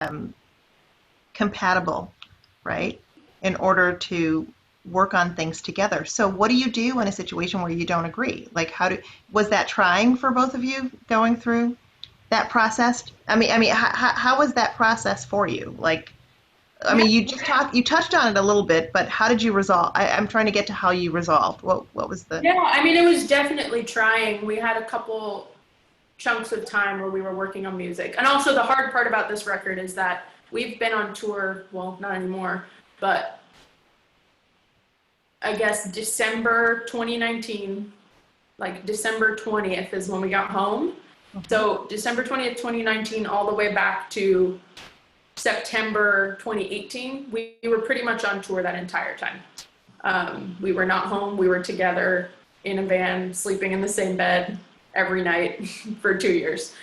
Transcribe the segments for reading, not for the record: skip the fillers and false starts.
um, compatible, right? In order to work on things together. So what do you do in a situation where you don't agree? Like was that trying for both of you going through that process? How was that process for you? Like, I Yeah. mean, you touched on it a little bit, but how did you resolve? I'm trying to get to how you resolved. What was the? Yeah, I mean, it was definitely trying. We had a couple chunks of time where we were working on music. And also the hard part about this record is that we've been on tour, well, not anymore, but I guess December 2019, like December 20th is when we got home. So December 20th, 2019, all the way back to September 2018, we were pretty much on tour that entire time. We were not home. We were together in a van, sleeping in the same bed every night for 2 years.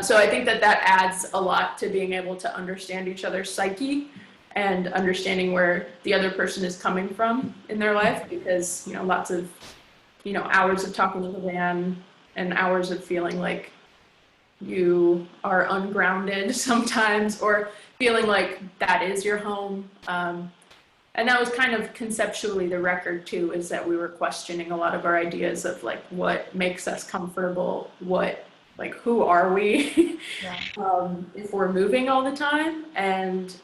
So I think that that adds a lot to being able to understand each other's psyche and understanding where the other person is coming from in their life, because, you know, lots of, you know, hours of talking in the van and hours of feeling like you are ungrounded sometimes, or feeling like that is your home. And that was kind of conceptually the record too, is that we were questioning a lot of our ideas of like what makes us comfortable, like who are we Yeah. if we're moving all the time, and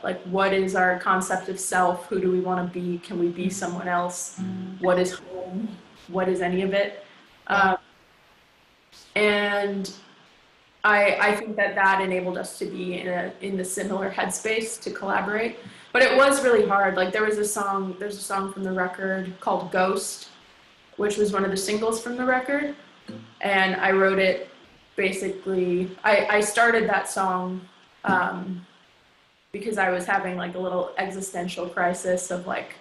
like what is our concept of self, who do we want to be, can we be someone else, what is home, what is any of it. And I think that that enabled us to be in the similar headspace to collaborate. But it was really hard. Like there's a song from the record called Ghost, which was one of the singles from the record. And I wrote it basically, I started that song because I was having like a little existential crisis of like,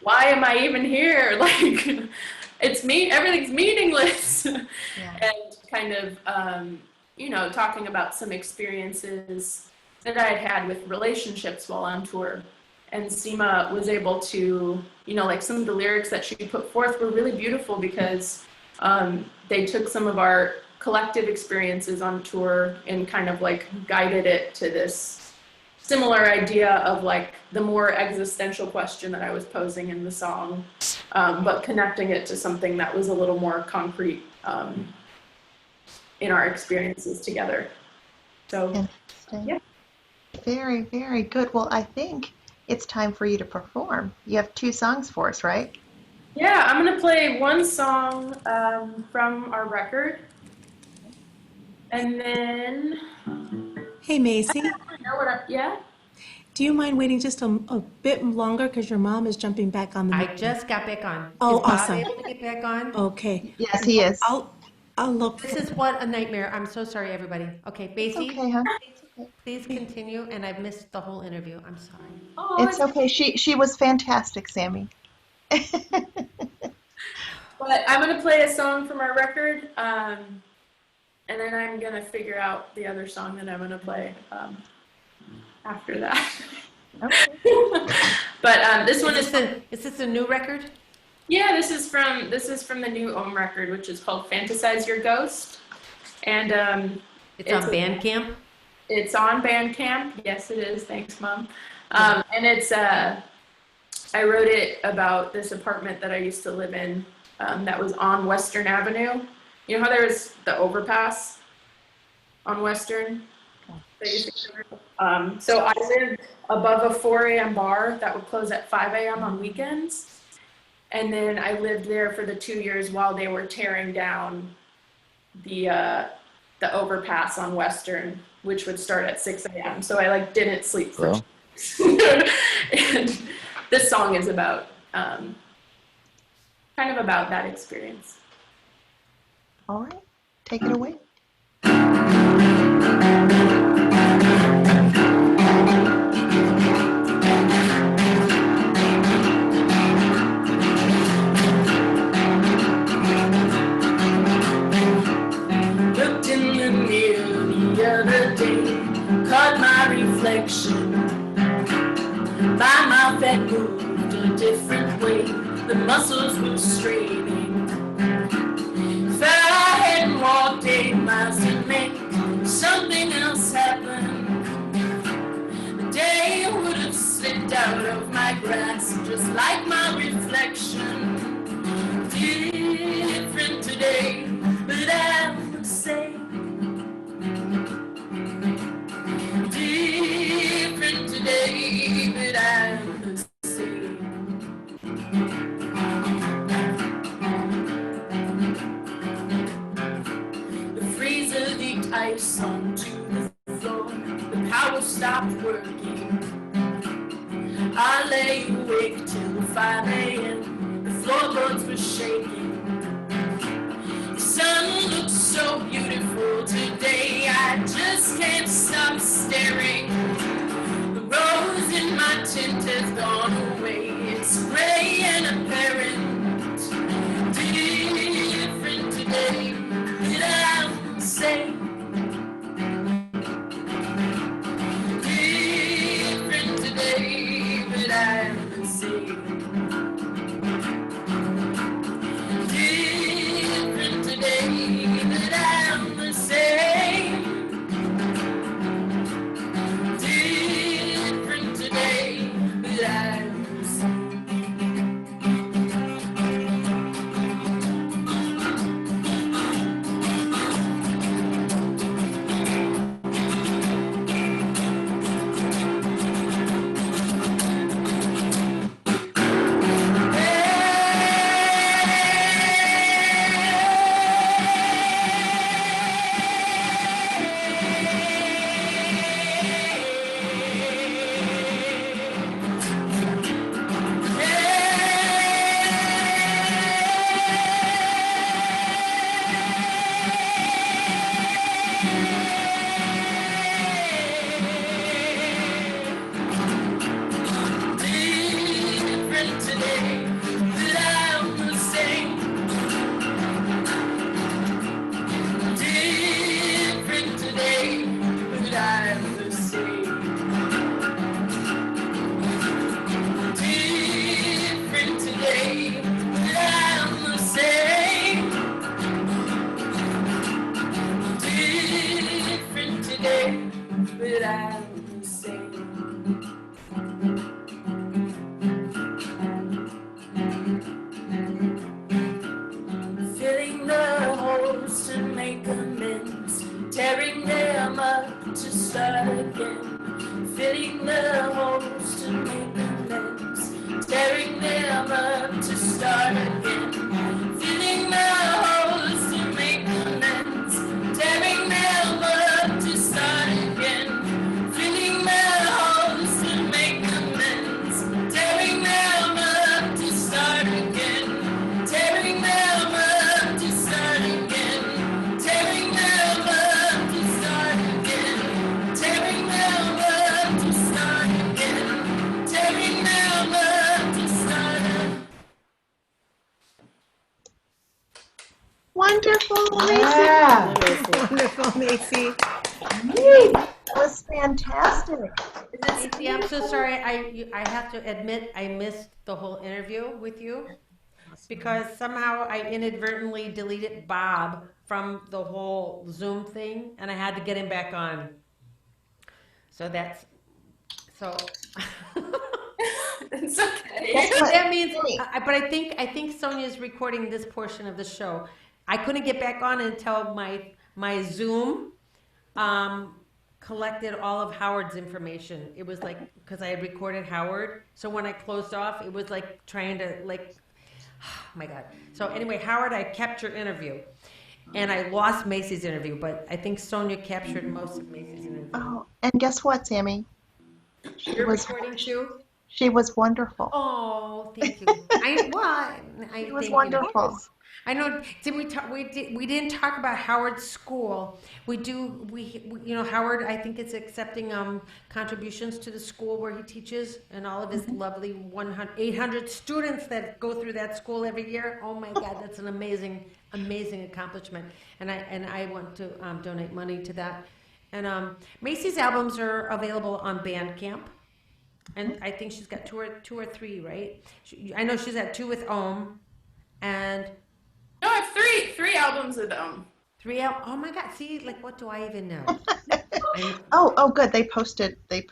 why am I even here? Like, everything's meaningless. Yeah. And kind of, you know, talking about some experiences that I had had with relationships while on tour. And Seema was able to, you know, like some of the lyrics that she put forth were really beautiful because they took some of our collective experiences on tour and kind of like guided it to this similar idea of like the more existential question that I was posing in the song, but connecting it to something that was a little more concrete in our experiences together. So, Interesting. yeah. Very, very good. Well, I think it's time for you to perform. You have two songs for us, right? Yeah, I'm going to play one song from our record. And then, Hey, Macie, I know what yeah? do you mind waiting just a bit longer because your mom is jumping back on the I meeting? just got back on. Oh, Is Bob awesome. able to get back on? Okay. Yes, he is. I'll look This for. is what a nightmare. I'm so sorry, everybody. Okay, It's Basie, okay, huh? It's okay. please continue. And I've missed the whole interview. I'm sorry. Oh, It's okay. She was fantastic, Sammy. but I'm going to play a song from our record, and then I'm going to figure out the other song that I'm going to play after that. Okay. But this one Is this a new record? yeah, this is from the new Ohm record, which is called Fantasize Your Ghost. And It's on Bandcamp? it's on Bandcamp. Yes, it is. Thanks, Mom. And it's I wrote it about this apartment that I used to live in that was on Western Avenue. You know how there was the overpass on Western? That used to so I lived above a 4 a.m. bar that would close at 5 a.m. on weekends. And then I lived there for the 2 years while they were tearing down the overpass on Western, which would start at 6 a.m. So I like didn't sleep for Well, 2 years. And this song is about kind of about that experience. All right. Take it away. Looked in the mirror the other day, caught my reflection. My mouth had moved a different way, the muscles were straining. Felt I hadn't walked 8 miles to make something else happen. out of my grasp, just like my reflection. Different today, but I'm the same. Different today, but I'm the same. The freezer leaked ice onto the floor. The power stopped working. I lay awake till 5 a.m. The floorboards were shaking. The sun looks so beautiful today. I just can't stop staring. The rose in my tint has gone away. It's gray and apparent. Different today, but I'm the same. Different today, but I'm the same. Different today, but I'm the same. Different today, but I'm the same. Different today, but I'm the same. Different today, but I'm the same. Different today, but I'm the same. Different today, but I'm the same. Filling the holes to make amends, tearing them up to start again. Filling the holes to make amends, tearing them up to start again. Filling the holes to make amends, tearing them up to start again. Filling the holes to make amends, tearing them up to start again. Tearing them up to start again. Tearing them up to start again. Tearing them up to start again. Tearing them up to start again. Wonderful, Macie. Yeah. Wonderful, Macie. That was fantastic. Macie, I'm so sorry. I have to admit I missed the whole interview with you because somehow I inadvertently deleted Bob from the whole Zoom thing, and I had to get him back on. So that's so. It's okay. Guess what? That means, Really? but I think Sonia's recording this portion of the show. I couldn't get back on until my Zoom collected all of Howard's information. It was like because I had recorded Howard, so when I closed off, it was like trying to like, oh my God. So anyway, Howard, I kept your interview, and I lost Macie's interview, but I think Sonia captured most of Macie's interview. Oh, and guess what, Sami? You're recording too? She was wonderful. Oh, thank you. I She was thank wonderful. You. I know. Did we talk? We didn't talk about Howard's school. We you know, Howard. I think it's accepting contributions to the school where he teaches, and all of his lovely 800 students that go through that school every year. Oh my God, that's an amazing accomplishment. And I want to donate money to that. And Macie's albums are available on Bandcamp. And I think she's got two or three, right? I know she's at 2 with Ohm, and No, I have three albums with them. 3 out. Oh my God! See, like, what do I even know? Oh, good. They posted the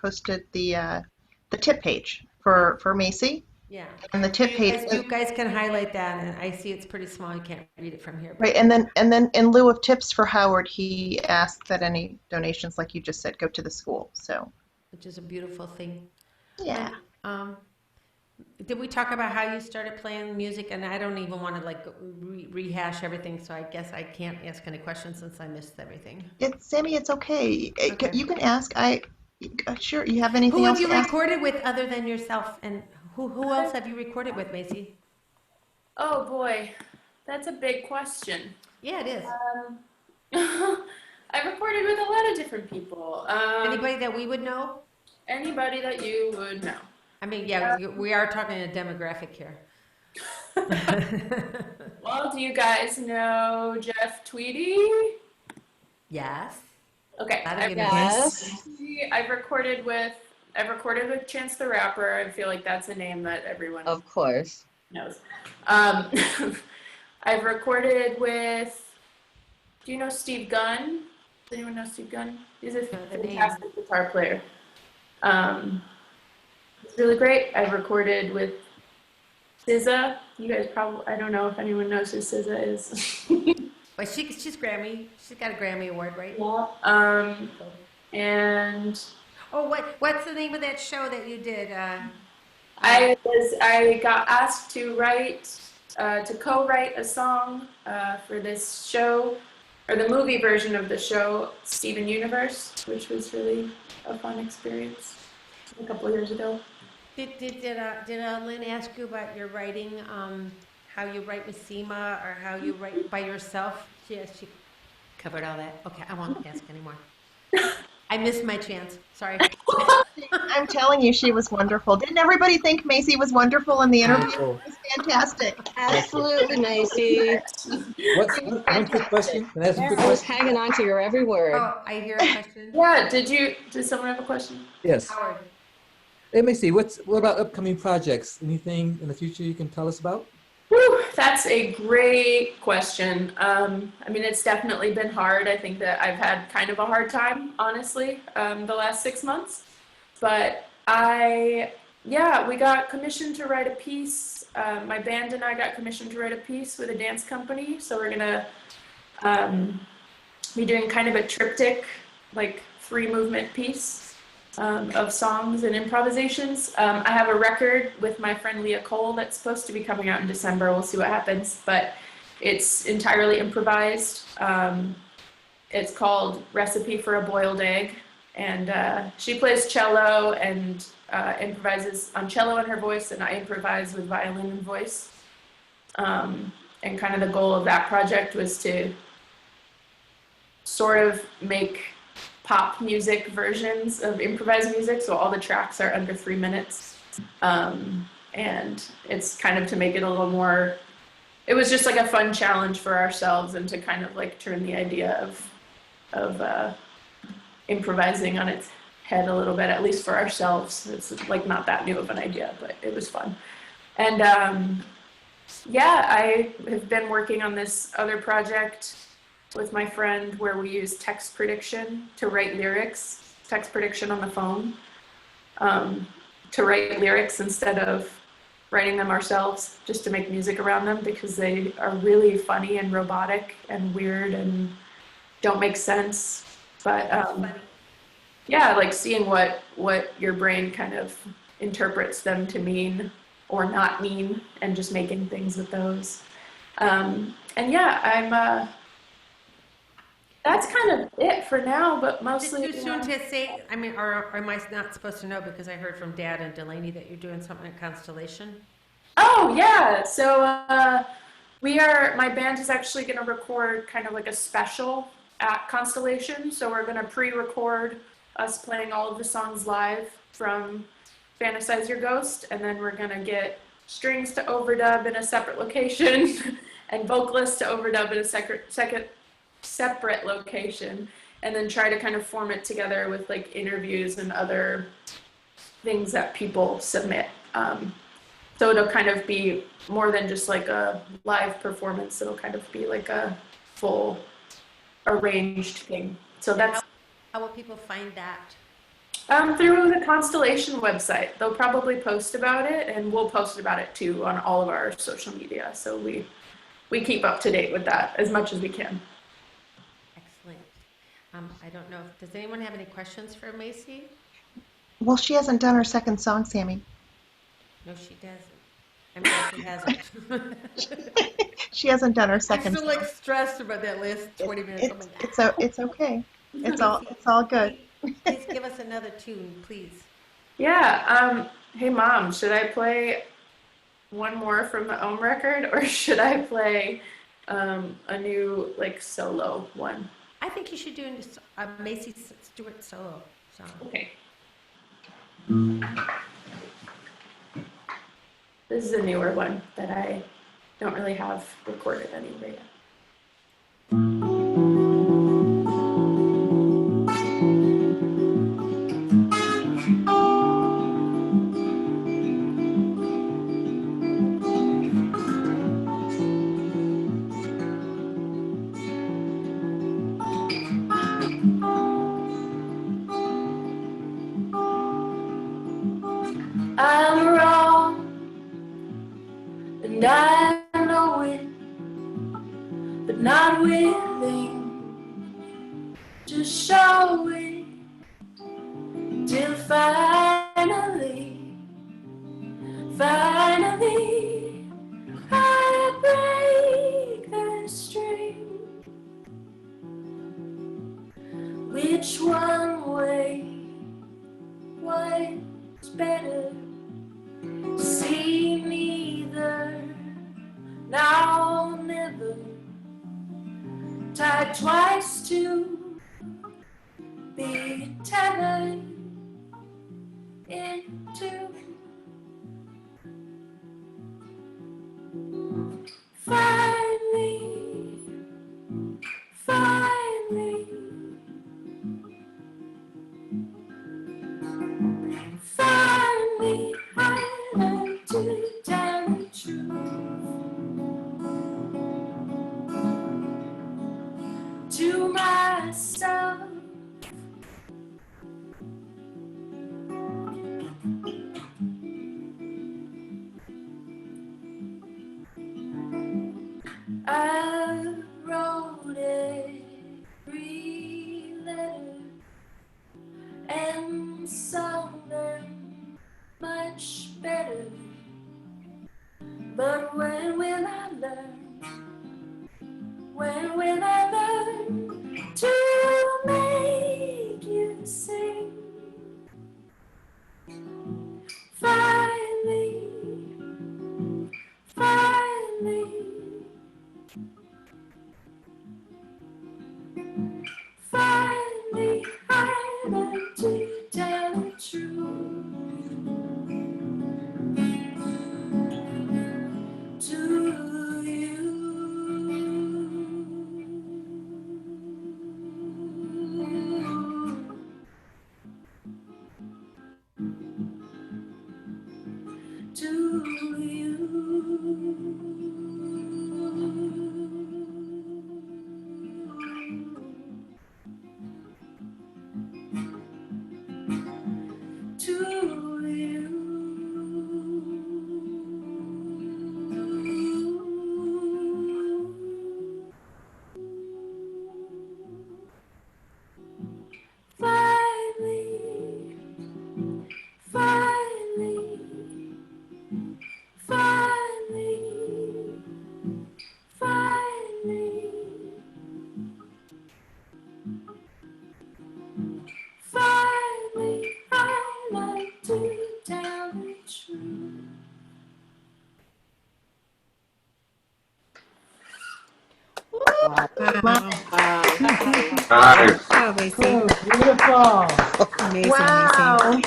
tip page for Macie. Yeah. And the tip page, You guys can highlight that, and I see it's pretty small. You can't read it from here. right? And then in lieu of tips for Howard, he asked that any donations, like you just said, go to the school. So Which is a beautiful thing. yeah. Um, did we talk about how you started playing music? And I don't even want to like rehash everything, so I guess I can't ask any questions since I missed everything. Sammy, it's okay. Okay. You can ask. Sure. You have anything Who have else you to ask? recorded with other than yourself? And who else have you recorded with, Macie? Oh boy, that's a big question. Yeah, it is. I've recorded with a lot of different people. Anybody that we would know? Anybody that you would know. I mean, yeah, we are talking a demographic here. Well, do you guys know Jeff Tweedy? Yes. Okay. That'd be Yes. I've recorded with Chance the Rapper. I feel like that's a name that everyone Of course. knows. I've recorded with, do you know Steve Gunn? Does anyone know Steve Gunn? He's a the name. fantastic guitar player. It's really great. I've recorded with SZA. You guys probably, I don't know if anyone knows who SZA is. But she's Grammy. She's got a Grammy award, right? Yeah. And Oh, what's the name of that show that you did? I got asked to co-write a song for this show, or the movie version of the show, Steven Universe, which was really a fun experience a couple of years ago. Did Lynn ask you about your writing, how you write with Seema or how you write by yourself? She covered all that. Okay, I won't ask anymore. I missed my chance. Sorry. I'm telling you, she was wonderful. Didn't everybody think Macie was wonderful in the interview? Wonderful. It was fantastic. Absolutely, Macie. One quick question? Can I ask a quick I was question? hanging on to your every word. Oh, I hear a question. Yeah, did someone have a question? Yes. Howard. Let me see. What about upcoming projects? Anything in the future you can tell us about? Whew, that's a great question. I mean, it's definitely been hard. I think that I've had kind of a hard time, honestly, the last 6 months. But we got commissioned to write a piece. My band and I got commissioned to write a piece with a dance company. So we're gonna be doing kind of a triptych, like 3-movement piece. Of songs and improvisations. I have a record with my friend Leah Cole that's supposed to be coming out in December. We'll see what happens, but it's entirely improvised. It's called Recipe for a Boiled Egg, and she plays cello and improvises on cello in her voice, and I improvise with violin and voice. And kind of the goal of that project was to sort of make pop music versions of improvised music, so all the tracks are under 3 minutes, and it's kind of to make it a little more, it was just like a fun challenge for ourselves and to kind of like turn the idea of improvising on its head a little bit, at least for ourselves. It's like not that new of an idea, but it was fun. And I have been working on this other project with my friend where we use text prediction to write lyrics, text prediction on the phone, to write lyrics instead of writing them ourselves, just to make music around them, because they are really funny and robotic and weird and don't make sense. But like seeing what your brain kind of interprets them to mean or not mean, and just making things with those. That's kind of it for now, but mostly. Is it too soon to say, I mean, or am I not supposed to know because I heard from Dad and Delaney that you're doing something at Constellation? Oh, yeah. So my band is actually going to record kind of like a special at Constellation. So we're going to pre-record us playing all of the songs live from Fantasize Your Ghost. And then we're going to get strings to overdub in a separate location and vocalists to overdub in a separate location, and then try to kind of form it together with like interviews and other things that people submit. So it'll kind of be more than just like a live performance. It'll kind of be like a full arranged thing. So that's How will people find that? Through the Constellation website. They'll probably post about it, and we'll post about it too on all of our social media. So we keep up to date with that as much as we can. Excellent. I don't know, does anyone have any questions for Macie? Well, she hasn't done her second song, Sammy. No, she doesn't. I mean, she hasn't. She hasn't done her I'm second still song. like stressed about that last 20 minutes. Oh my God. It's okay. It's all good. Please give us another tune, please. Yeah. Hey, Mom, should I play one more from the Ohm record, or should I play a new like solo one? I think you should do a Macie Stewart solo song. Okay. This is a newer one that I don't really have recorded anywhere yet. I'm wrong, and I know it, but not willing to show it till finally I break the string. Which one way was better? See neither, now or never, tied twice to be tethered into. Finally, finally, finally, I learned to tell the truth to myself. I wrote every letter and sung them much better. But when will I learn? When will I learn to make you sing? Finally, finally, finally, I learned to tell the truth to you. To you. To you. Finally, finally, finally, finally, finally, I like to tell the truth. Nice. Oh, Macie. Oh, beautiful. Amazing, Wow.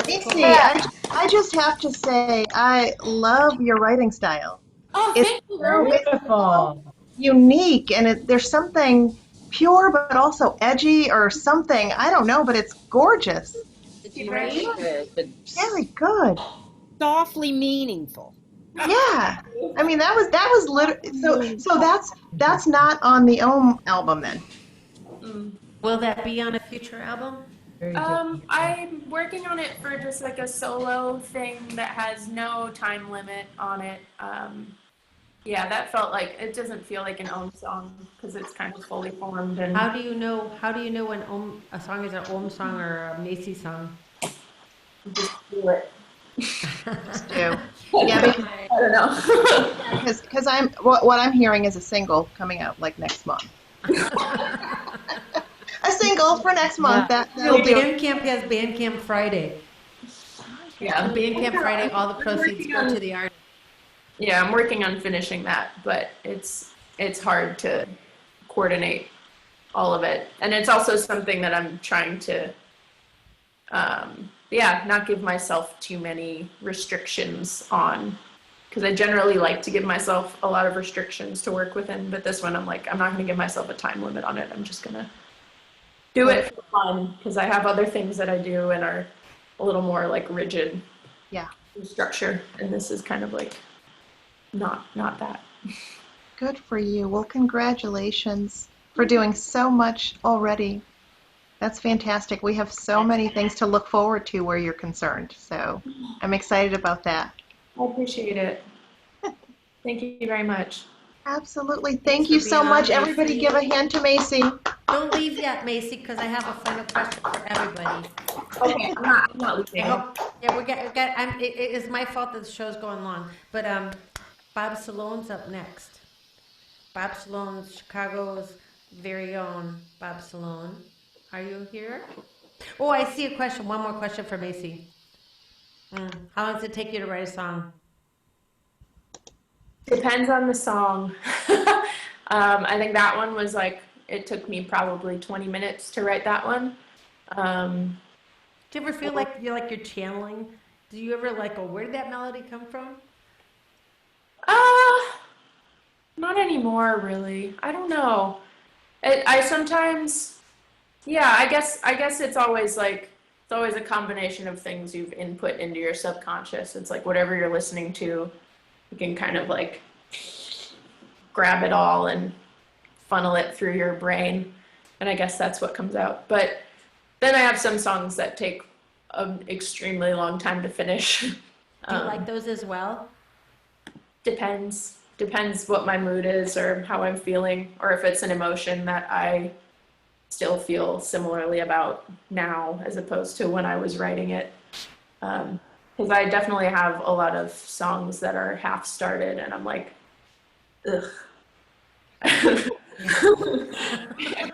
Macie, I just have to say, I love your writing style. Oh, It's thank you so very much. Beautiful. unique, and there's something pure but also edgy or something. I don't know, but it's gorgeous. It's very good. Very good. Softly meaningful. Yeah. I mean, that was literally so that's not on the Ohm album then. Will that be on a future album? Very good. I'm working on it for just like a solo thing that has no time limit on it. Yeah, that felt like it doesn't feel like an own song because it's kind of fully formed and How do you know? How do you know when a song is an Om song or a Macie song? just do it. Just do. Yeah, because I don't know. what I'm hearing is a single coming out like next month. A single for next month. No, That'll do it. Bandcamp has Bandcamp Friday. Yeah, Bandcamp Friday, all the proceeds go to the artist. yeah, I'm working on finishing that, but it's hard to coordinate all of it, and it's also something that I'm trying to, yeah, not give myself too many restrictions on, because I generally like to give myself a lot of restrictions to work within, but this one I'm like, I'm not going to give myself a time limit on it. I'm just going to do it for fun, because I have other things that I do and are a little more like rigid Yeah. in structure, and this is kind of like not that. Good for you. Well, congratulations for doing so much already. That's fantastic. We have so many things to look forward to where you're concerned. So I'm excited about that. I appreciate it. Thank you very much. Absolutely. Thank for you so being on, much. Everybody Macie. give a hand to Macie. Don't leave yet, Macie, because I have a final question for everybody. Okay, I'm not I leaving. hope, yeah, it is my fault that the show's going long, but Bob Salone's up next. Bob Salone's Chicago's very own Bob Solone. Are you here? Oh, I see a question. One more question for Macie. How long does it take you to write a song? Depends on the song. I think that one was like, it took me probably 20 minutes to write that one. Do you ever feel like you're channeling? Do you ever like, oh, where did that melody come from? Not anymore, really. I don't know. I sometimes, yeah, I guess it's always like, it's always a combination of things you've input into your subconscious. It's like whatever you're listening to, you can kind of like grab it all and funnel it through your brain. And I guess that's what comes out. But then I have some songs that take an extremely long time to finish. Do you like those as well? Depends what my mood is or how I'm feeling, or if it's an emotion that I still feel similarly about now as opposed to when I was writing it. Because I definitely have a lot of songs that are half started and I'm like, ugh. I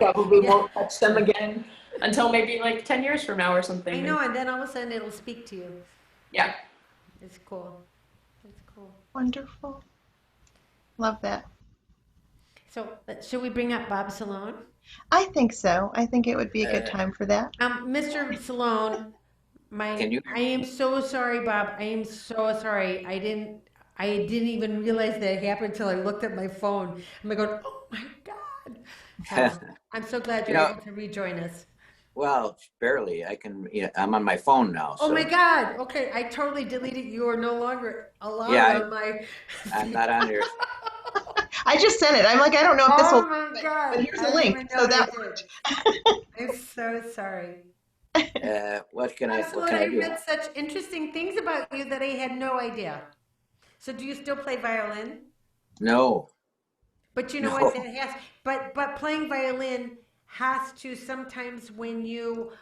probably won't touch them again until maybe like 10 years from now or something. I know, and then all of a sudden it'll speak to you. Yeah. It's cool. It's cool. Wonderful. Love that. So, should we bring up Bob Solone? I think so. I think it would be a good time for that. Mr. Solone, I am so sorry, Bob. I am so sorry. I didn't even realize that happened until I looked at my phone. I'm like, going, oh my God. I'm so glad you're able to rejoin us. Well, barely. I'm on my phone now. Oh So my God. Okay, I totally deleted you. Are no longer allowed on my. I'm not on here. I just sent it. I'm like, I don't know if this will, Oh my God. but here's I a didn't link. even So know that they worked. did. I'm so sorry. What can Absolutely, I I do? read such interesting things about you that I had no idea. So do you still play violin? No. But you know No. what? It has. But playing violin has to sometimes when you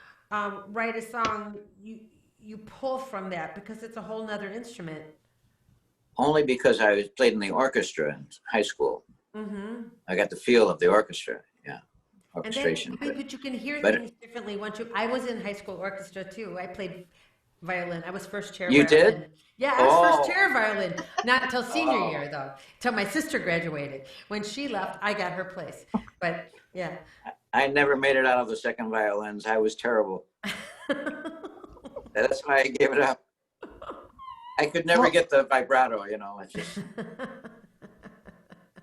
write a song, you pull from that because it's a whole nother instrument. Only because I was played in the orchestra in high school. Mm-hmm. I got the feel of the orchestra. Yeah. And then, Orchestration. but you can hear but- things differently once you. I was in high school orchestra too. I played violin. I was first chair. You violin. did? Yeah, I was first Oh. chair violin. Not until senior Oh. year though. Till my sister graduated. When she left, I got her place. But yeah. I never made it out of the second violins. I was terrible. That's why I gave it up. I could never get the vibrato, It's just,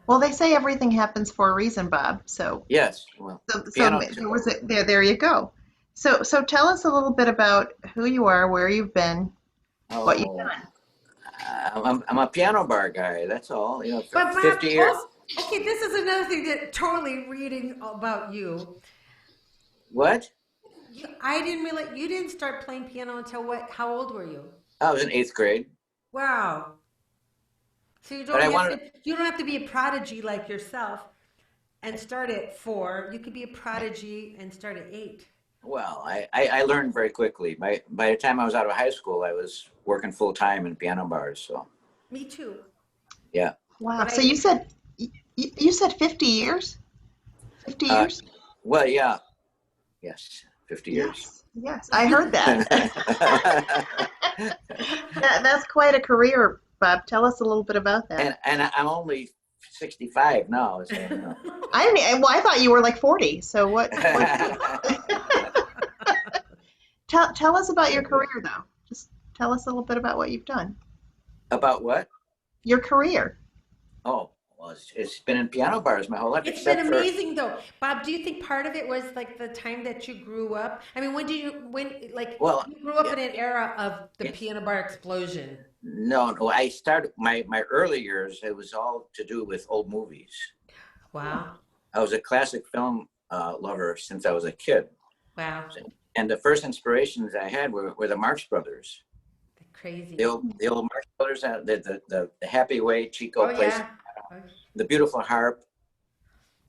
Well, they say everything happens for a reason, Bob. So, yes. Well, so piano there was a, there you go. So tell us a little bit about who you are, where you've been, what you've done. I'm a piano bar guy. That's all. But Bob, 50 years. okay, this is another thing that totally reading about you. What? I didn't realize you didn't start playing piano until what? How old were you? I was in 8th grade, Wow. So but I wanted. you don't have to be a prodigy like yourself and start at 4. You could be a prodigy and start at 8. Well, I learned very quickly. By the time I was out of high school, I was working full time in piano bars. So Me too. yeah. Wow. But So I you said 50 years? 50 Uh, years? well, yeah. Yes. 50 years. Yes. Yes. I heard that. That's quite a career, Bob. Tell us a little bit about that. and I'm only 65 now. So, you know. Well, I thought you were like 40. So tell us about your career though. Just tell us a little bit about what you've done. About what? Your career. Oh, well, it's been in piano bars my whole life, It's been except for. amazing though. Bob, do you think part of it was like the time that you grew up? I mean, Well, you grew up yeah, in an era of the yeah. piano bar explosion? No. I started my early years. It was all to do with old movies. Wow. I was a classic film lover since I was a kid, Wow. and the first inspirations I had were the Marx Brothers. Crazy. The old Marx Brothers, the Happy Way Chico Oh plays, yeah. the beautiful harp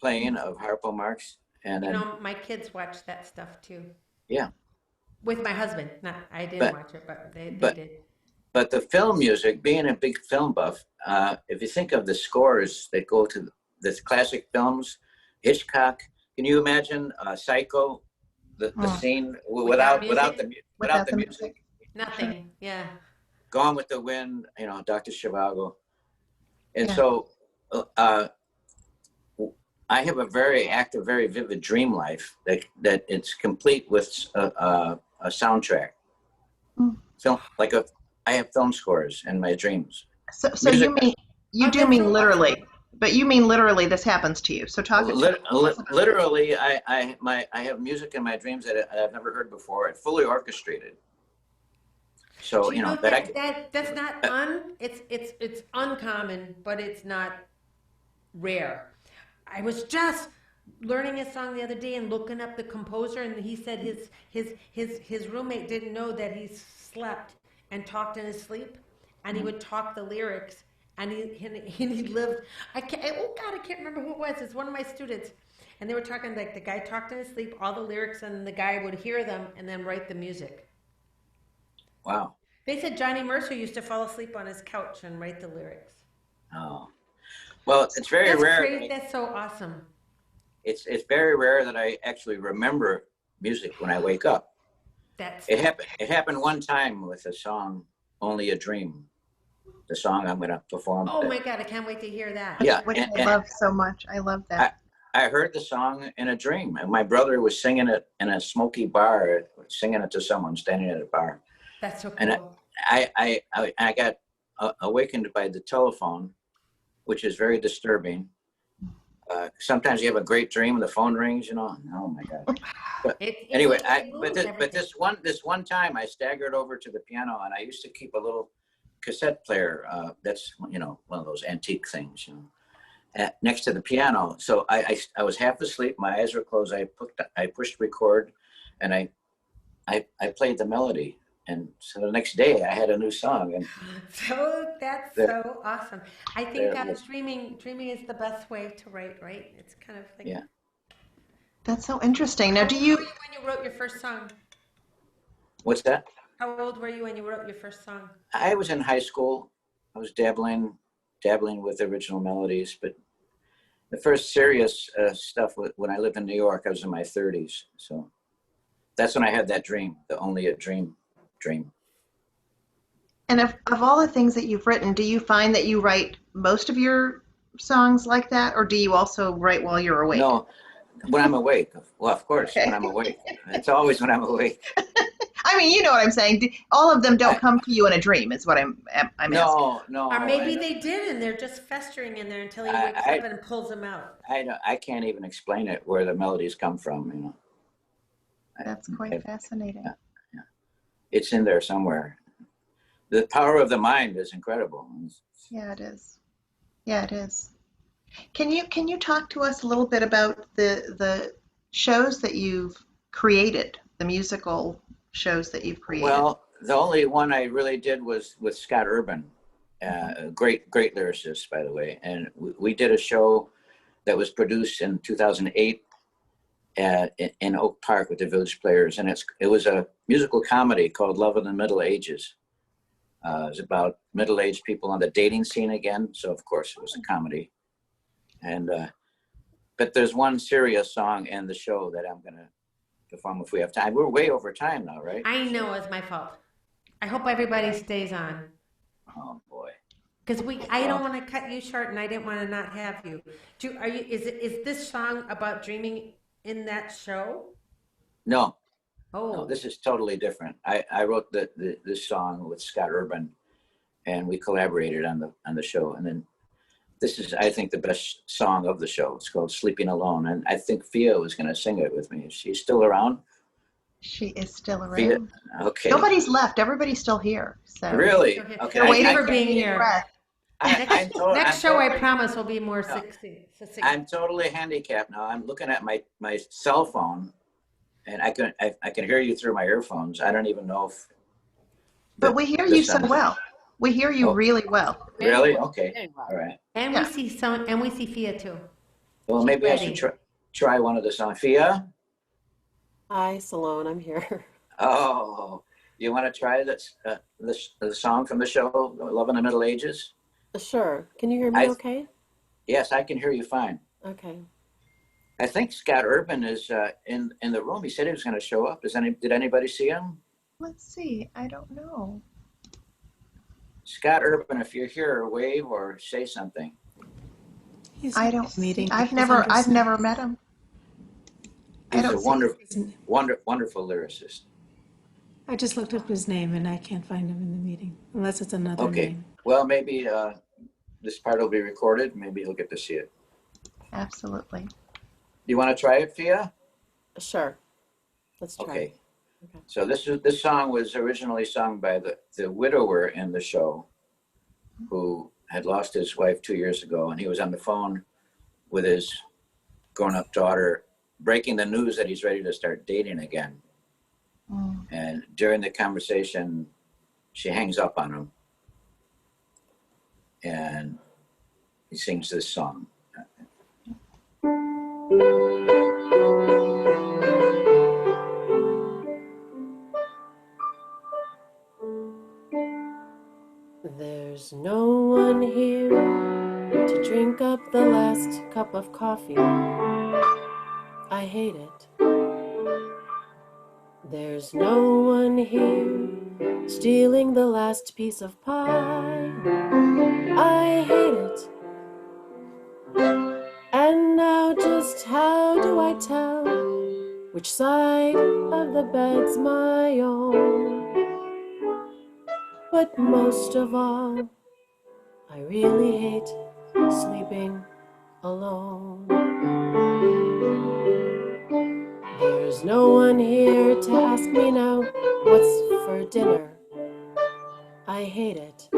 playing of Harpo Marx, and You then know, my kids watch that stuff too. yeah. With my husband. Not, I didn't But watch it, but they but did. but the film music, being a big film buff, if you think of the scores that go to the classic films, Hitchcock. Can you imagine Psycho, the Oh, scene Without without music? without the music? Nothing. Yeah. Gone with the Wind, you know, Dr. Zhivago. And Yeah. so I have a very active, very vivid dream life that it's complete with a soundtrack. Mm. Film, I have film scores in my dreams. So Music, you Oh, do that's mean so literally, but you mean literally this happens to you. So tell us about literally, I have music in my dreams that I've never heard before. It's fully orchestrated. So Do you know that I that's not it's uncommon, but it's not rare. I was just learning a song the other day and looking up the composer, and he said his roommate didn't know that he slept and talked in his sleep, and he would talk the lyrics, and he lived. Oh God, I can't remember who it was. It's one of my students, and they were talking like the guy talked in his sleep, all the lyrics, and the guy would hear them and then write the music. wow. They said Johnny Mercer used to fall asleep on his couch and write the lyrics. Oh, well, it's very That's rare. crazy. That's so awesome. It's very rare that I actually remember music when I wake up. It happened one time with the song "Only a Dream," the song I'm going to perform. Oh my God, I can't wait to hear that. Yeah, which I love so much. I love that. I heard the song in a dream, and my brother was singing it in a smoky bar, singing it to someone standing at a bar. That's so cool. And I got awakened by the telephone, which is very disturbing. Sometimes you have a great dream and the phone rings, you know. Oh my God! But anyway, this one time I staggered over to the piano, and I used to keep a little cassette player. That's one of those antique things, next to the piano. So I was half asleep, my eyes were closed. I pushed record, and I played the melody. And so the next day I had a new song. And so that's so awesome. I think dreaming is the best way to write, right? It's kind of like, yeah. That's so interesting. Now, How old were you when you wrote your first song? What's that? How old were you when you wrote your first song? I was in high school. I was dabbling with original melodies, but the first serious stuff when I lived in New York, I was in my 30s. So that's when I had that dream, the only a dream. And of all the things that you've written, do you find that you write most of your songs like that, or do you also write while you're awake? No, when I'm awake. Well, of course, Okay. when I'm awake. It's always when I'm awake. I mean, you know what I'm saying. All of them don't come to you in a dream, is what I'm asking. No. Or maybe they did, and they're just festering in there until he wakes up and pulls them out. I can't even explain it, where the melodies come from, That's quite fascinating. Yeah. It's in there somewhere. The power of the mind is incredible. Yeah, it is. Yeah, it is. Can you talk to us a little bit about the shows that you've created, the musical shows that you've created? Well, the only one I really did was with Scott Urban, a great lyricist, by the way. And we did a show that was produced in 2008 in Oak Park with the Village Players, and it was a musical comedy called Love in the Middle Ages. It was about middle-aged people on the dating scene again, so of course it was a comedy. And but there's one serious song in the show that I'm gonna perform if we have time. We're way over time now, right? I know it's my fault. I hope everybody stays on. Oh boy. Because I don't want to cut you short, and I didn't want to not have you. Is this song about dreaming in that show? No, Oh, no, this is totally different. I wrote this song with Scott Urban, and we collaborated on the show. And then this is, I think, the best song of the show. It's called "Sleeping Alone," and I think Fia was going to sing it with me. Is she still around? She is still around. Fia? Okay. Nobody's left. Everybody's still here. So Really? Okay. Okay. they're waiting for being to take a here. breath. next show I promise will be more succinct. I'm totally handicapped now. I'm looking at my cell phone, and I can hear you through my earphones. I don't even know if. But we hear you so well. We hear you Oh. really well. Really? Okay. All right. And Yeah. we see Fia too. Well, maybe I should try one of the songs. Fia? Hi, Solone, I'm here. Oh, you want to try the song from the show, Love in the Middle Ages? Sure. Can you hear me okay? Yes, I can hear you fine. Okay. I think Scott Urban is in the room. He said he was going to show up. Did anybody see him? Let's see. I don't know. Scott Urban, if you're here, wave or say something. He's I at don't. this meeting. I've He's never under- met him. I He's a don't see wonderful lyricist. I just looked up his name and I can't find him in the meeting, unless it's another Okay. name. Well, maybe this part will be recorded. Maybe he'll get to see it. Absolutely. You want to try it, Fia? Sure. Let's try. Okay. Okay. So this song was originally sung by the widower in the show, who had lost his wife 2 years ago, and he was on the phone with his grown-up daughter, breaking the news that he's ready to start dating again. Mm. And during the conversation, she hangs up on him, and he sings this song. There's no one here to drink up the last cup of coffee. I hate it. There's no one here stealing the last piece of pie. I hate it. And now just how do I tell which side of the bed's my own? But most of all, I really hate sleeping alone. There's no one here to ask me now what's for dinner. I hate it.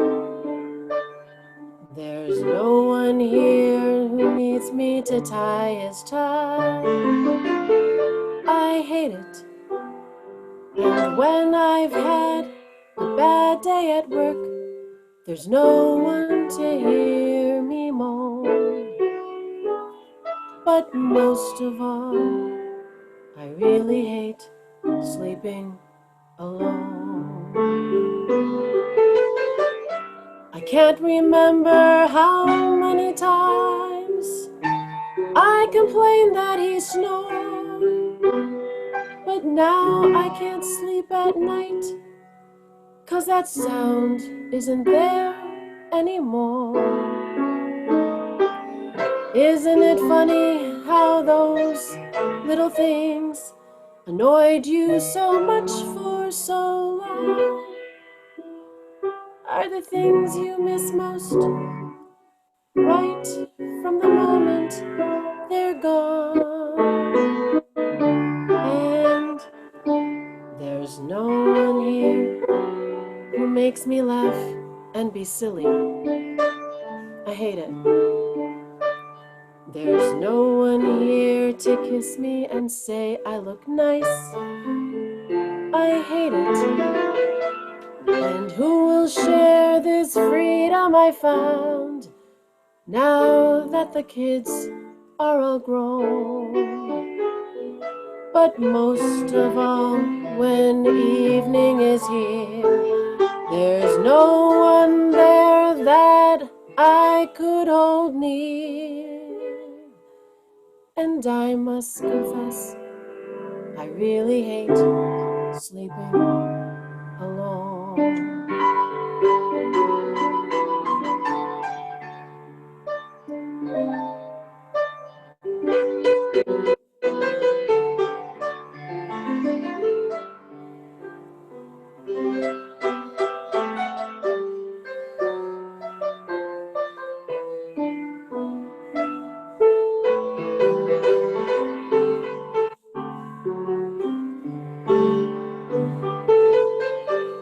There's no one here who needs me to tie his tie. I hate it. And when I've had a bad day at work, there's no one to hear me moan. But most of all, I really hate sleeping alone. I can't remember how many times I complained that he snored, but now I can't sleep at night, 'cause that sound isn't there anymore. Isn't it funny how those little things annoyed you so much for so long are the things you miss most right from the moment they're gone? And there's no one here who makes me laugh and be silly. I hate it. There's no one here to kiss me and say I look nice. I hate it. And who will share this freedom I found now that the kids are all grown? But most of all, when evening is here, there's no one there that I could hold near. And I must confess, I really hate sleeping alone.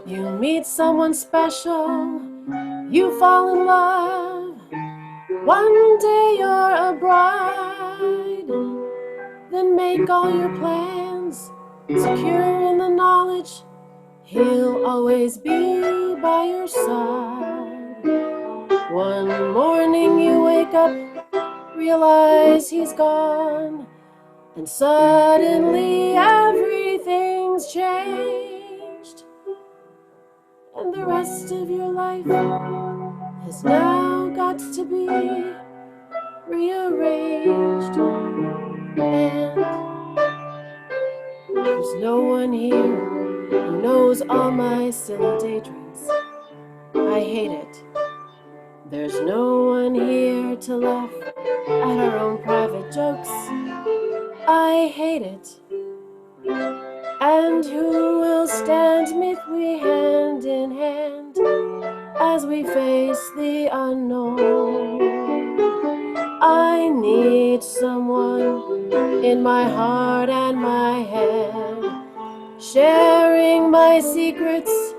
You meet someone special, you fall in love. One day you're a bride, then make all your plans, secure in the knowledge he'll always be by your side. One morning you wake up, realize he's gone, and suddenly everything's changed. And the rest of your life has now got to be rearranged. And there's no one here who knows all my silly daydreams. I hate it. There's no one here to laugh at our own private jokes. I hate it. And who will stand with me hand in hand as we face the unknown? I need someone in my heart and my head, sharing my secrets,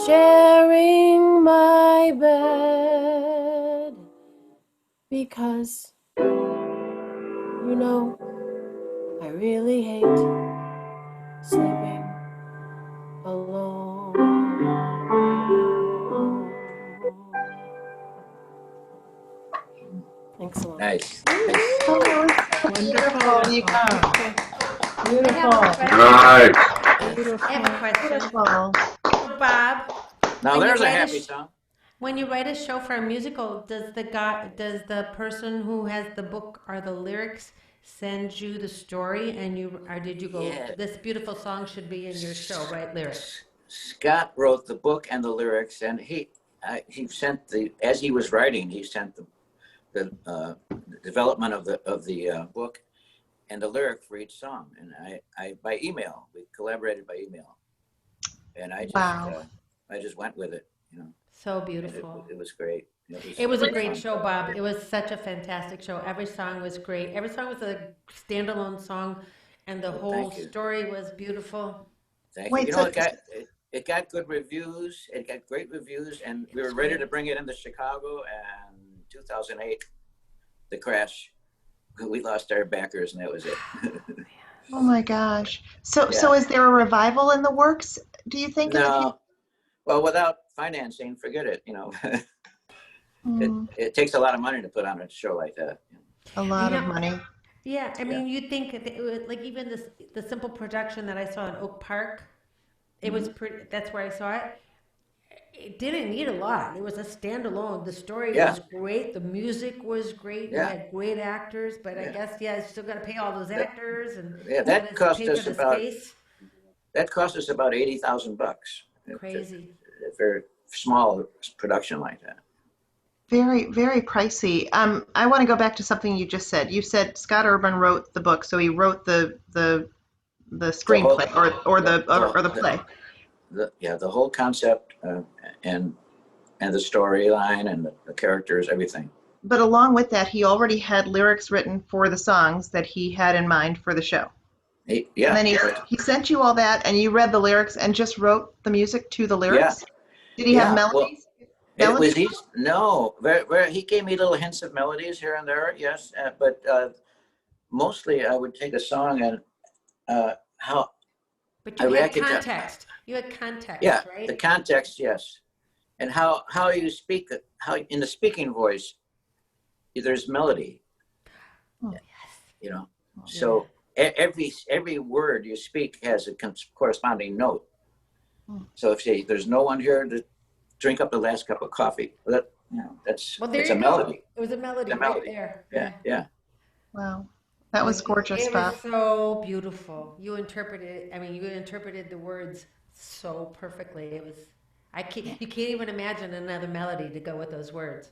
sharing my bed. Because, you know, I really hate sleeping alone. Thanks a lot. Nice. Wonderful. You Beautiful. I have a question. Beautiful. Bob, Now When you there's a write a happy sh- song. when you write a show for a musical, does the person who has the book or the lyrics send you the story, and did you go, Yeah. this beautiful song should be in your show, right? Lyrics. Scott wrote the book and the lyrics, and he sent as he was writing, he sent the development of the book and the lyric for each song, and I by email, we collaborated by email, and Wow. I just went with it, So and beautiful. it was great. It was a really great fun. show, Bob. It was such a fantastic show. Every song was great. Every song was a standalone song, and the Well, whole thank you. story was beautiful. Thank Wait, you. so It got good reviews. It got great reviews, and we were was ready great. to bring it into Chicago. And 2008, the crash, we lost our backers, and that was it. oh my gosh. So Yeah. is there a revival in the works, do you think? No, well, without financing, forget it. Hmm, It takes a lot of money to put on a show like that. a lot You of know, money. Yeah, I mean, you'd think that it would, like even the simple production that I saw in Oak Park, it was pretty. That's where I saw it. It didn't need a lot. It was a standalone. The story Yeah. was great. The music was great. You Yeah. had great actors, but I Yeah. guess you still got to pay all those That- actors and Yeah, that gotta cost pay for us the about space. $80,000. Crazy. A very small production like that. Very, very pricey. I want to go back to something you just said. You said Scott Urban wrote the book, so he wrote the screenplay or the play. The whole concept and the storyline and the characters, everything. But along with that, he already had lyrics written for the songs that he had in mind for the show. And then he sent you all that, and you read the lyrics and just wrote the music to the lyrics. Did he have melodies? It Melody? was easy. No, he gave me little hints of melodies here and there, yes. But mostly I would take a song and how But I you had reacted to, context. You had context, yeah, right? the context, yes. And how you speak, how in the speaking voice, there's melody, Oh. you know. So every word you speak has a corresponding note. So if say there's no one here to drink up the last cup of coffee, well, that, you know, that's Well, there it's you a go. melody. It was a melody It's a right melody. there. Yeah. Wow. That was gorgeous, It was Bob. so beautiful. You interpreted, I mean, you interpreted the words so perfectly. It was, you can't even imagine another melody to go with those words.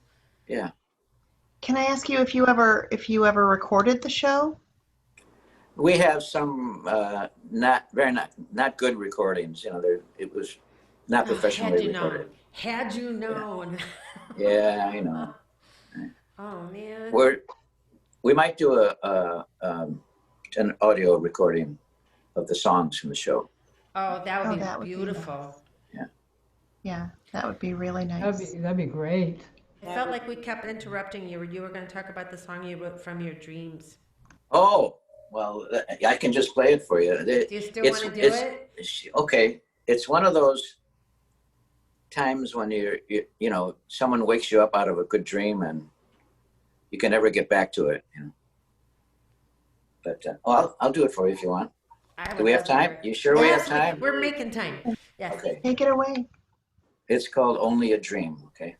Yeah. Can I ask you if you ever recorded the show? We have some not good recordings. You know, it was not Oh, professionally recorded. Had you known. Yeah, I know. Oh man. We might do an audio recording of the songs from the show. Oh, that would be that would be beautiful. Yeah, that would be really nice. That'd be great. It felt like we kept interrupting you. You were going to talk about the song you wrote from your dreams. Oh, well, I can just play it for you. Do you still want to do it? Okay. It's one of those times when you know, someone wakes you up out of a good dream and you can never get back to it, you know. But I'll do it for you if you want. Do we have time? You sure we have time? We're making time. Yes. Okay. Take it away. It's called Only a Dream, okay?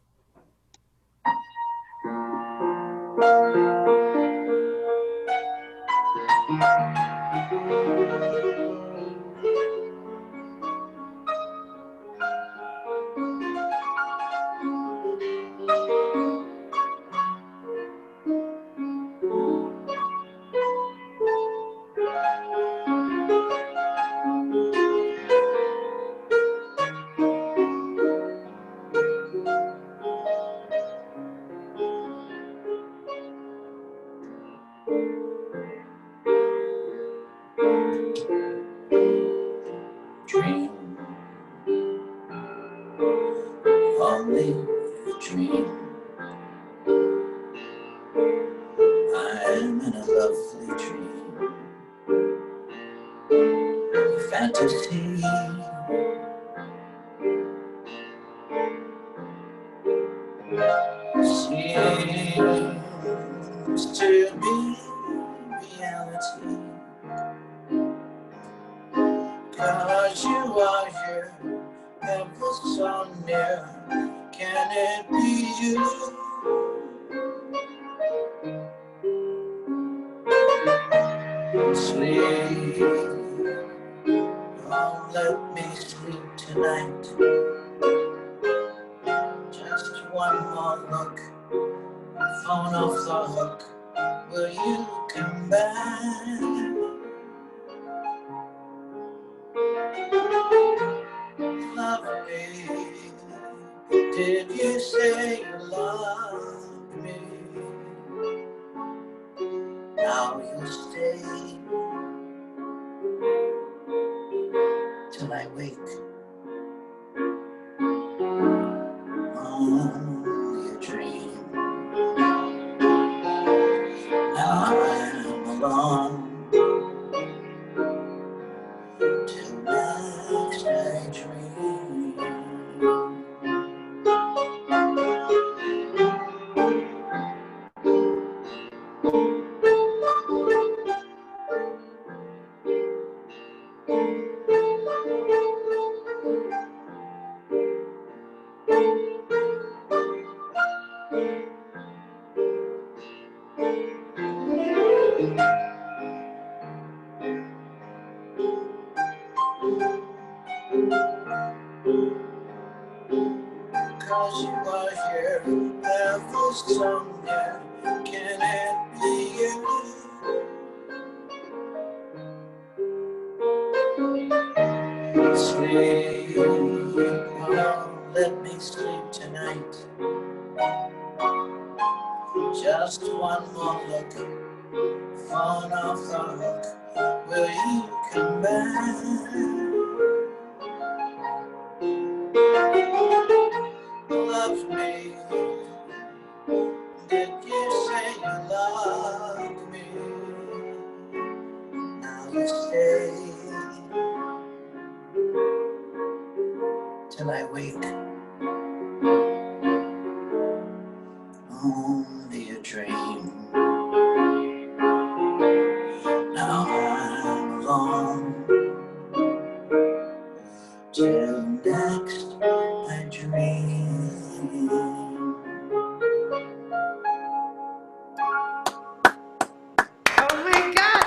Dream, only a dream. I am in a lovely dream, a fantasy. Seems to be reality. 'Cause you are here, ever so near. Can it be you? Sleep, oh, let me sleep tonight. Just one more look, phone off the hook. Will you come back? Love me. Did you say you loved me? Now you stay till I wake. Only a dream. Now I'm alone till next I dream. Cause you are here, ever so near. Can it be you? Sleep, oh, let me sleep tonight. Just one more look, phone off the hook. Will you come back? Love me. till I wake. Only a dream. Now I'm alone till next I dream. Oh my God.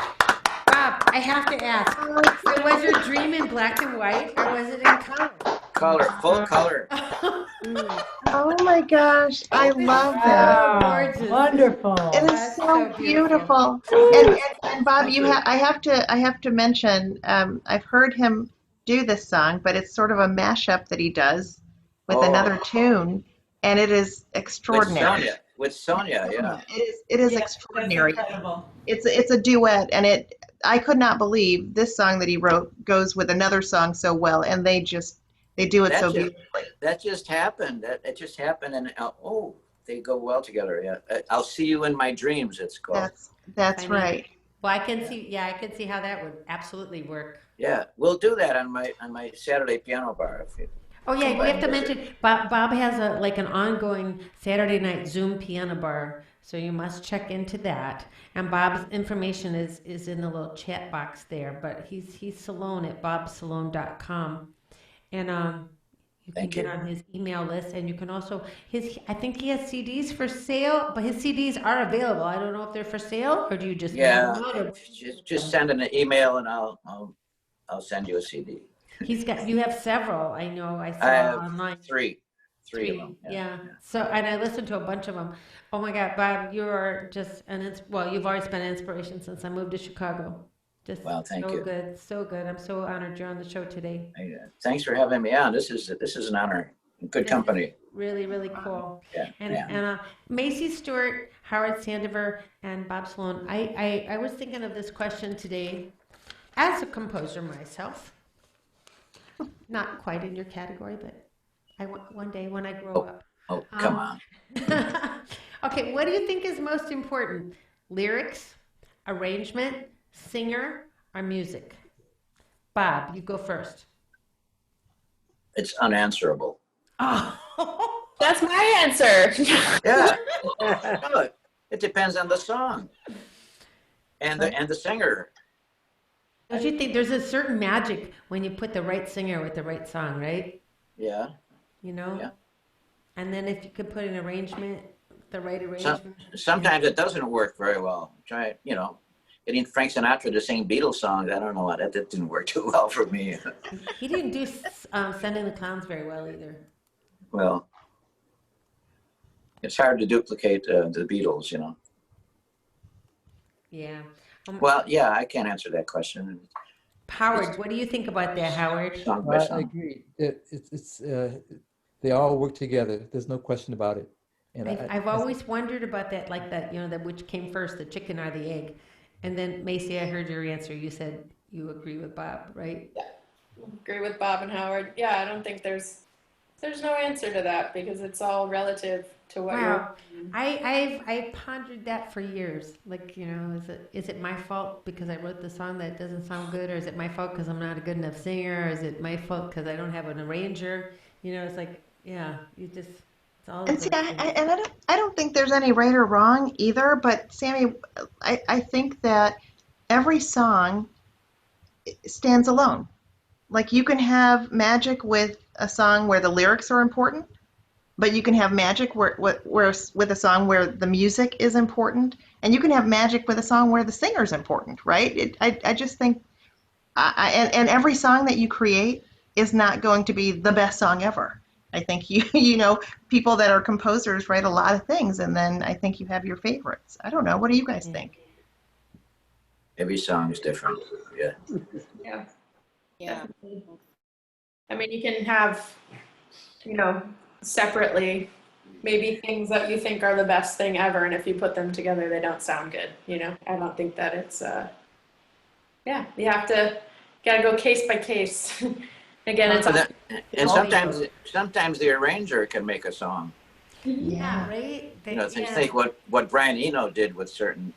Bob, I have to ask. So was your dream in black and white or was it in color? Color, full color. Oh my gosh, I love that. So gorgeous. Wonderful. It is That's so so beautiful. beautiful. And Bob, Thank you. I have to mention, I've heard him do this song, but it's sort of a mashup that he does with another tune, and it is extraordinary. With Sonia, yeah. It is extraordinary. incredible. It's a duet, and I could not believe this song that he wrote goes with another song so well, and they do it That so just- beautifully. That just happened. It just happened, and they go well together. Yeah, I'll see you in my dreams. It's called. That's I mean, right. Well, I can see how that would absolutely work. Yeah, we'll do that on my Saturday piano bar. If you, Oh yeah, we have to mention Bob has an ongoing Saturday night Zoom piano bar, so you must check into that. And Bob's information is in the little chat box there. But he's Solone at bobsolone.com, and you can get on his email list, and you can also I think he has CDs for sale, but his CDs are available. I don't know if they're for sale or do you just mail them out, or- just send an email and I'll send you a CD. you have several. I know I saw I have online. three of them. Yeah. So, and I listened to a bunch of them. Oh my God, Bob, you're just you've always been an inspiration since I moved to Chicago. Just Well, thank so you. good, so good. I'm so honored you're on the show today. Thanks for having me on. This is an honor. Good company. Really, really cool. Yeah. And Macie Stewart, Howard Sandifer, and Bob Solone. I was thinking of this question today as a composer myself. Not quite in your category, but one day when I grow up. Oh, come on. Okay, what do you think is most important? Lyrics, arrangement, singer, or music? Bob, you go first. It's unanswerable. Oh, That's my answer. Yeah. No, it depends on the song and the singer. don't you think there's a certain magic when you put the right singer with the right song, right? Yeah. You know? Yeah. And then if you could put an arrangement, the right arrangement. Sometimes it doesn't work very well. Try, getting Frank Sinatra to sing Beatles songs. I don't know why that didn't work too well for me. He didn't do Sending the Clowns very well either. Well, it's hard to duplicate the Beatles, Yeah. Well, yeah, I can't answer that question. Howard, what do you think about that, Howard? Song by I song. agree. They all work together. There's no question about it. And I've always wondered about that, like that, that which came first, the chicken or the egg. And then Macie, I heard your answer. You said you agree with Bob, right? Agree with Bob and Howard. Yeah, I don't think there's no answer to that because it's all relative to what Wow. I've pondered that for years. Like, is it my fault because I wrote the song that doesn't sound good, or is it my fault because I'm not a good enough singer, or is it my fault because I don't have an arranger? It's like, yeah, it's all. And see, I don't think there's any right or wrong either, but Sami, I think that every song stands alone. Like you can have magic with a song where the lyrics are important, but you can have magic where with a song where the music is important, and you can have magic with a song where the singer's important, right? I just think, and every song that you create is not going to be the best song ever. I think people that are composers write a lot of things, and then I think you have your favorites. I don't know. What do you guys think? Every song is different. Yeah. Yeah. Yeah. I mean, you can have, separately, maybe things that you think are the best thing ever, and if you put them together, they don't sound good. I don't think that it's, you gotta go case by case. Again, it's And sometimes the arranger can make a song. Yeah, right? Think what Brian Eno did with certain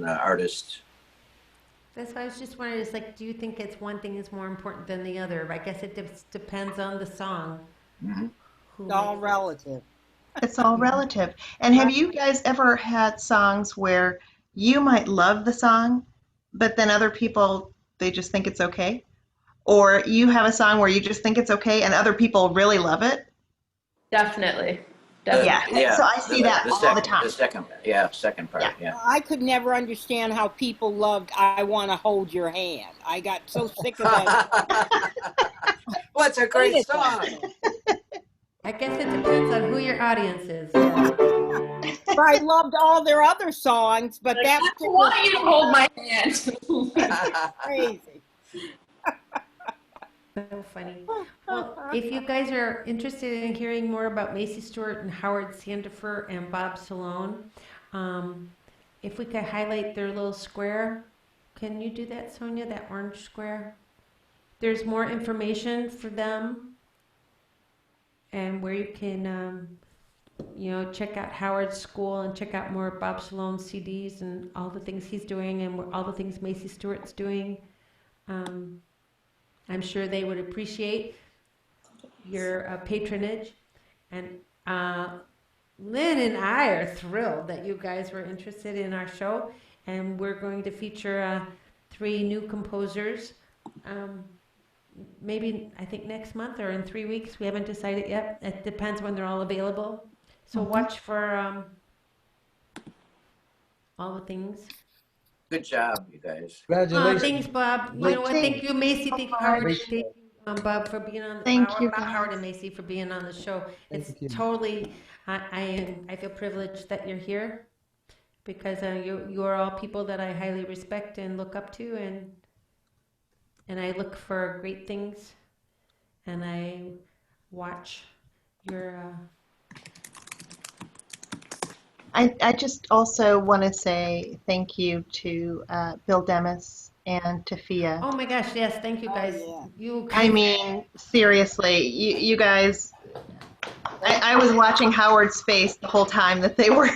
artists. That's why I was just wondering, it's like, do you think it's one thing is more important than the other? I guess it depends on the song. Mhm. who It's all made it. relative. It's all relative. And have you guys ever had songs where you might love the song, but then other people, they just think it's okay? Or you have a song where you just think it's okay and other people really love it? Definitely. Yeah. Definitely. So I see that all the time. Second Yeah. part, yeah. I could never understand how people loved "I Want to Hold Your Hand." I got so sick of that. What's a great Hated song? that. I guess it depends on who your audience is. Yeah. But I loved all their other songs, but Like, that I particular want you to song hold my hand. was crazy. So funny. Well, if you guys are interested in hearing more about Macie Stewart and Howard Sandifer and Bob Solone, if we could highlight their little square, can you do that, Sonia? That orange square? There's more information for them, and where you can, check out Howard's school and check out more Bob Salone's CDs and all the things he's doing and all the things Macie Stewart's doing. I'm sure they would appreciate your patronage. And Lynn and I are thrilled that you guys were interested in our show. And we're going to feature 3 new composers. Maybe, I think next month or in 3 weeks. We haven't decided yet. It depends when they're all available. So watch for all the things. Good job, you guys. Congratulations. Thanks, Bob. You know what? Thank you, Macie. Thank you, Howard. Thank you, Bob, for being on. Thank you, Howard guys. and Macie for being on the show. It's Thank you. totally. I feel privileged that you're here because you are all people that I highly respect and look up to, and I look for great things, and I watch your. I just also want to say thank you to Bill Demis and to Fia. Oh my gosh! Yes, thank you guys. yeah. You. I mean, seriously, you guys, I was watching Howard's face the whole time that they were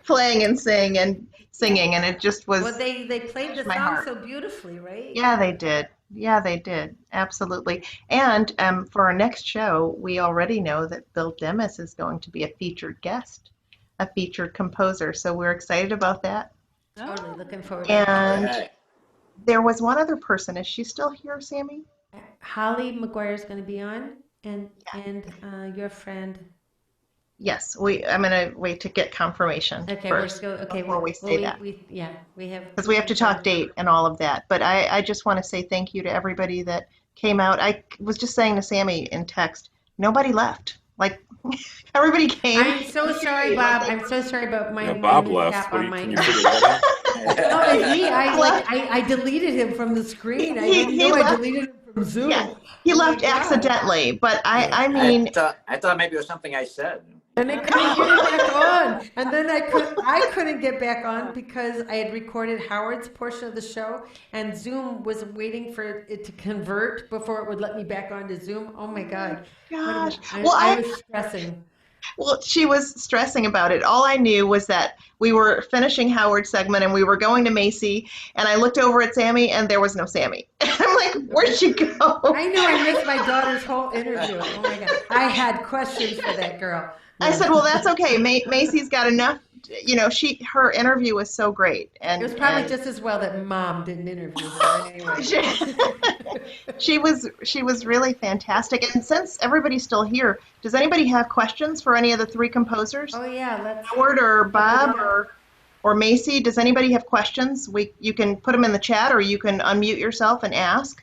playing and singing, and it just was Well, they played the touched my song heart. so beautifully, right? Yeah, they did. Yeah, they did. Absolutely. And for our next show, we already know that Bill Demis is going to be a featured guest, a featured composer. So we're excited about that. Totally looking forward to it. And Right. there was one other person. Is she still here, Sammy? Holly McGuire's going to be on, and your friend. Yes. I'm going to wait to get confirmation Okay, first before we say that. we have Because we have to talk date and all of that. But I just want to say thank you to everybody that came out. I was just saying to Sammy in text, nobody left. Like everybody came. I'm so sorry, Bob. I'm so sorry about my Bob mishap left. on my. Can you figure that out? No, it's me. I deleted him from the screen. I didn't know I left. deleted him from Zoom. Yeah, he Oh my left God. accidentally. But I mean, I thought maybe it was something I said. And I couldn't get it back on. And then I couldn't get back on because I had recorded Howard's portion of the show, and Zoom was waiting for it to convert before it would let me back onto Zoom. Oh my God. gosh. I was stressing. Well, she was stressing about it. All I knew was that we were finishing Howard's segment and we were going to Macie, and I looked over at Sammy and there was no Sammy. I'm like, where'd she go? I know I missed my daughter's whole interview. Oh my God. I had questions for that girl. I said, well, that's okay. Macie's got enough. You know, her interview was so great, and It was probably just as well that Mom didn't interview her anyway. she was really fantastic. And since everybody's still here, does anybody have questions for any of the 3 composers? Oh yeah, let's. Howard or Bob or Macie? Does anybody have questions? You can put them in the chat, or you can unmute yourself and ask.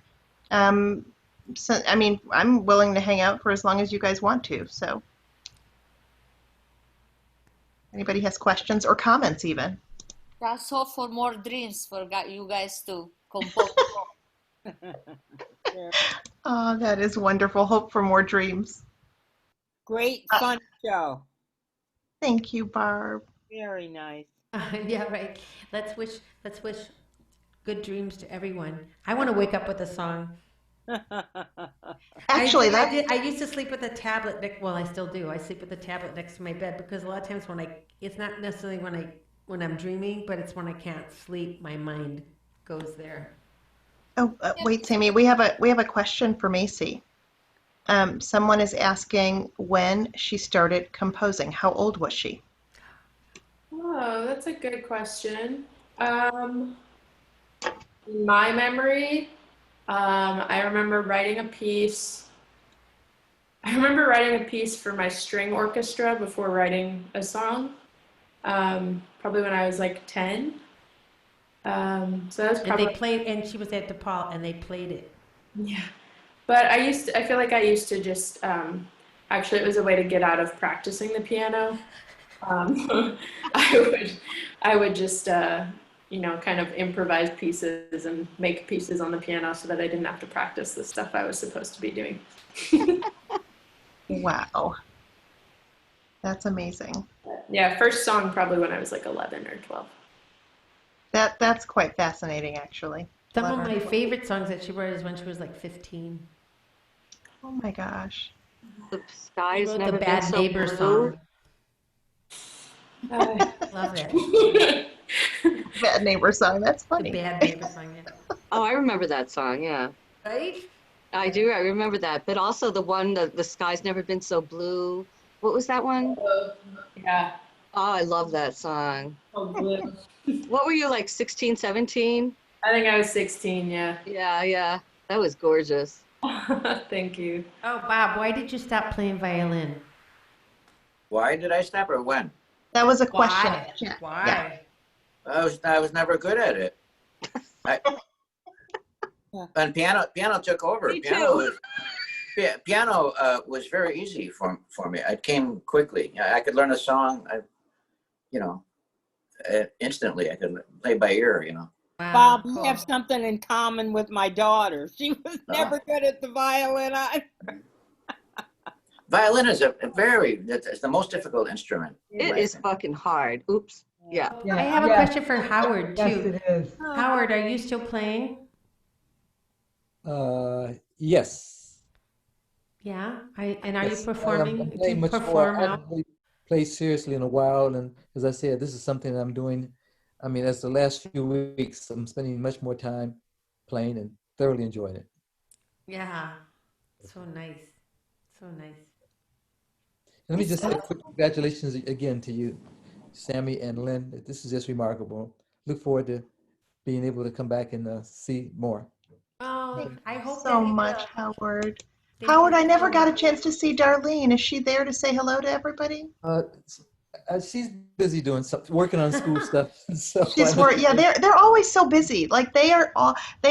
So, I mean, I'm willing to hang out for as long as you guys want to. So. Anybody has questions or comments even? That's all for more dreams for you guys to compose. Oh, that is wonderful. Hope for more dreams. Great fun show. Thank you, Barb. Very nice. Yeah, right. Let's wish good dreams to everyone. I want to wake up with a song. Actually, I used to sleep with a tablet. Well, I still do. I sleep with a tablet next to my bed because a lot of times it's not necessarily when I'm dreaming, but it's when I can't sleep. My mind goes there. Oh, wait, Sammy, we have a question for Macie. Someone is asking when she started composing. How old was she? Oh, that's a good question. In my memory, I remember writing a piece. I remember writing a piece for my string orchestra before writing a song. Probably when I was like 10. So that's And probably, they played, and she was at DePaul, and they played it. yeah. But I feel like I used to just, actually it was a way to get out of practicing the piano. I would just, kind of improvise pieces and make pieces on the piano so that I didn't have to practice the stuff I was supposed to be doing. Wow. That's amazing. Yeah, first song probably when I was like 11 or 12. That's quite fascinating, actually. Some of Clever. my favorite songs that she wrote is when she was like 15. Oh my gosh. The She sky's wrote never the been Bad so Neighbor blue. song. Love that. Bad Neighbor song. That's The funny. Bad Neighbor song, yeah. Oh, I remember that song. Yeah, Right? I do. I remember that. But also the one, the sky's never been so blue. What was that one? Yeah. Oh, I love that song. Oh, blue. What were you, like 16, 17? I think I was 16, yeah. Yeah. That was gorgeous. Thank you. Oh, Bob, why did you stop playing violin? Why did I stop or when? That was a question. Why? Yeah. Why? I was never good at it. And piano took over. Me too. Piano was very easy for me. It came quickly. I could learn a song, instantly. I could play by ear. Wow, Bob, you cool. have something in common with my daughter. She was never good at the violin. Violin is it's the most difficult instrument. It is fucking hard. Oops. Yeah. I have a question for Howard, Yes, too. it is. Howard, are you still playing? Yes. Yeah? And are you Yes. performing? I'm Do playing you much more. perform I now? haven't really played seriously in a while, and as I said, this is something that I'm doing. I mean, as the last few weeks, I'm spending much more time playing and thoroughly enjoying it. Yeah. So nice. So nice. Let me just say a quick congratulations again to you, Sami and Lynn. This is just remarkable. Look forward to being able to come back and see more. Oh, I hope So that you much, will. Howard. Thank Howard, you I never so got a much. chance to see Darlene. Is she there to say hello to everybody? She's busy doing something, working on school stuff. So She's work. Yeah, they're always so busy. Like they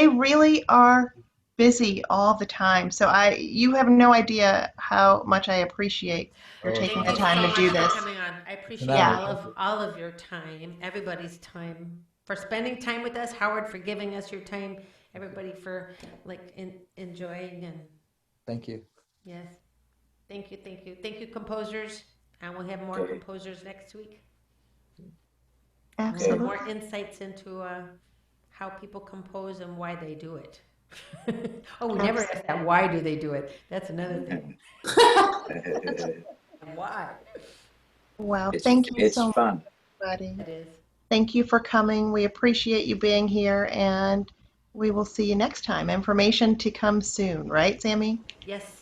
really are busy all the time. So you have no idea how much I appreciate your taking Thank the you time so to much do for this. coming on. I appreciate Yeah. all of your time, everybody's time, for spending time with us. Howard, for giving us your time. Everybody for enjoying and thank you. yes. Thank you, composers. And we'll have more Okay. composers next week. We'll have Absolutely. more insights into how people compose and why they do it. Oh, we never asked that. Why do they do it? That's another thing. And why? Wow. Thank you It's so much, fun. everybody. It is. Thank you for coming. We appreciate you being here, and we will see you next time. Information to come soon, right, Sami? Yes.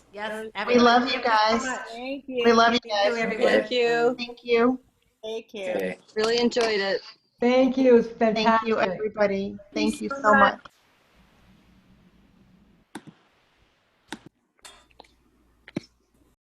We love you Thank guys. so much. Thank you. We love you Thank you, guys. everybody. Thank you. Thank you. Take care. Okay. Really enjoyed it. Thank you. It's Thank you, fantastic. everybody. Thank you so so much. much.